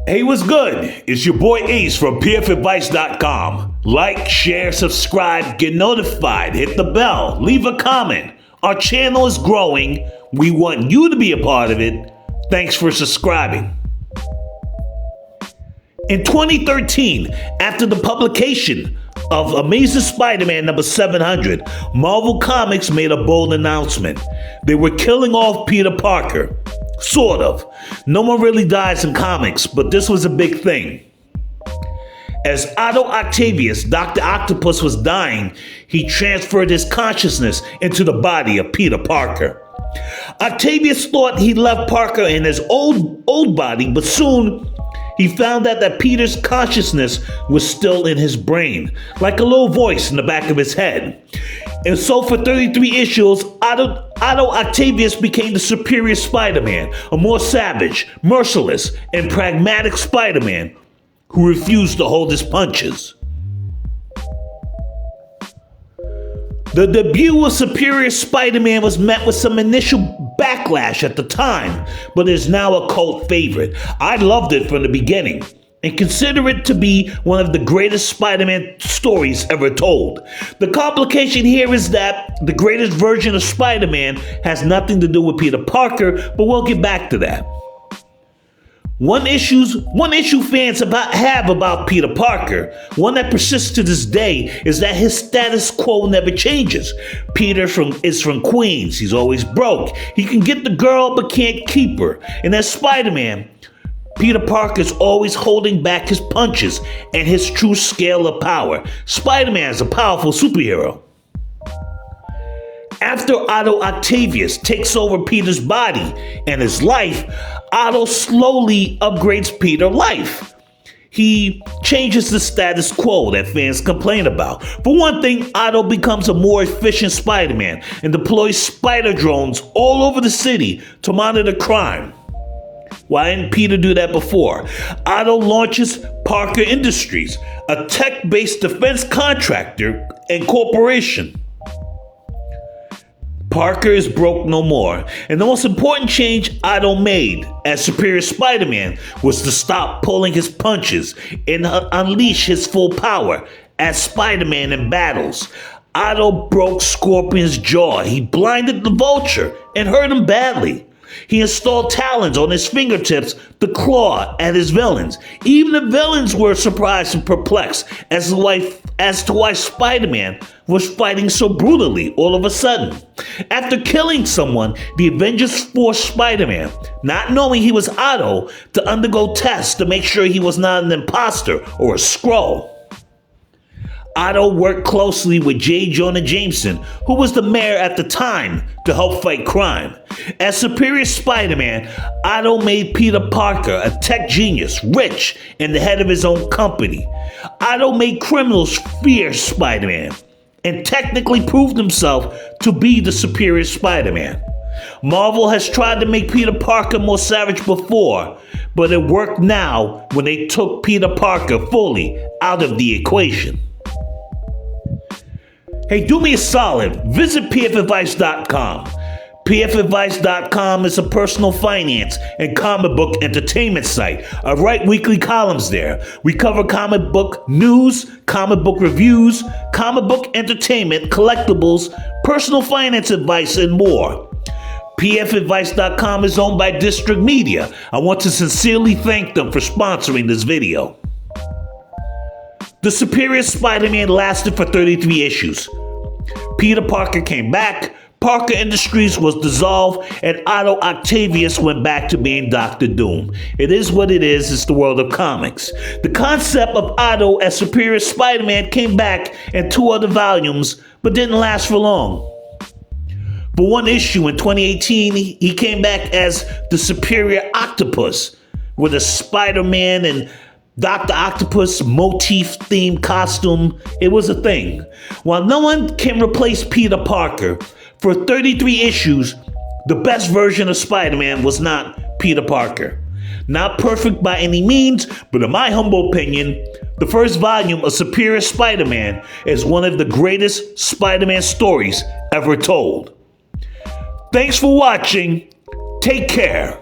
Hey, what's good? It's your boy Ace from pfadvice.com. Like, share, subscribe, get notified, hit the bell, leave a comment. Our channel is growing. We want you to be a part of it. Thanks for subscribing. In 2013, after the publication of Amazing Spider-Man number 700, Marvel Comics made a bold announcement. They were killing off Peter Parker. Sort of. No one really dies in comics, but this was a big thing. As Otto Octavius, Doctor Octopus, was dying, he transferred his consciousness into the body of Peter Parker. Octavius thought he left Parker in his old body, but soon he found out that Peter's consciousness was still in his brain, like a little voice in the back of his head. And so for 33 issues, Otto Octavius became the superior Spider-Man, a more savage, merciless, and pragmatic Spider-Man who refused to hold his punches. The debut of Superior Spider-Man was met with some initial backlash at the time, but is now a cult favorite. I loved it from the beginning and consider it to be one of the greatest Spider-Man stories ever told. The complication here is that the greatest version of Spider-Man has nothing to do with Peter Parker, but we'll get back to that. One issue fans have about Peter Parker, one that persists to this day, is that his status quo never changes. Peter is from Queens. He's always broke. He can get the girl but can't keep her. And as Spider-Man, Peter Parker is always holding back his punches and his true scale of power. Spider-Man is a powerful superhero. After Otto Octavius takes over Peter's body and his life, Otto slowly upgrades Peter's life. He changes the status quo that fans complain about. For one thing, Otto becomes a more efficient Spider-Man and deploys spider drones all over the city to monitor crime. Why didn't Peter do that before? Otto launches Parker Industries, a tech-based defense contractor and corporation. Parker is broke no more, and the most important change Otto made as Superior Spider-Man was to stop pulling his punches and unleash his full power as Spider-Man in battles. Otto broke Scorpion's jaw, he blinded the Vulture and hurt him badly. He installed talons on his fingertips to claw at his villains. Even the villains were surprised and perplexed as to why Spider-Man was fighting so brutally all of a sudden. After killing someone, the Avengers forced Spider-Man, not knowing he was Otto, to undergo tests to make sure he was not an imposter or a Skrull. Otto worked closely with J. Jonah Jameson, who was the mayor at the time, to help fight crime. As Superior Spider-Man, Otto made Peter Parker a tech genius, rich, and the head of his own company. Otto made criminals fear Spider-Man, and technically proved himself to be the Superior Spider-Man. Marvel has tried to make Peter Parker more savage before, but it worked now when they took Peter Parker fully out of the equation. Hey, do me a solid. Visit pfadvice.com. pfadvice.com is a personal finance and comic book entertainment site. I write weekly columns there. We cover comic book news, comic book reviews, comic book entertainment, collectibles, personal finance advice, and more. pfadvice.com is owned by District Media. I want to sincerely thank them for sponsoring this video. The Superior Spider-Man lasted for 33 issues. Peter Parker came back, Parker Industries was dissolved, and Otto Octavius went back to being Doctor Doom. It is what it is, it's the world of comics. The concept of Otto as Superior Spider-Man came back in 2 other volumes, but didn't last for long. For one issue in 2018, he came back as the Superior Octopus, with a Spider-Man and Doctor Octopus motif-themed costume. It was a thing. While no one can replace Peter Parker, for 33 issues, the best version of Spider-Man was not Peter Parker. Not perfect by any means, but in my humble opinion, the first volume of Superior Spider-Man is one of the greatest Spider-Man stories ever told. Thanks for watching. Take care.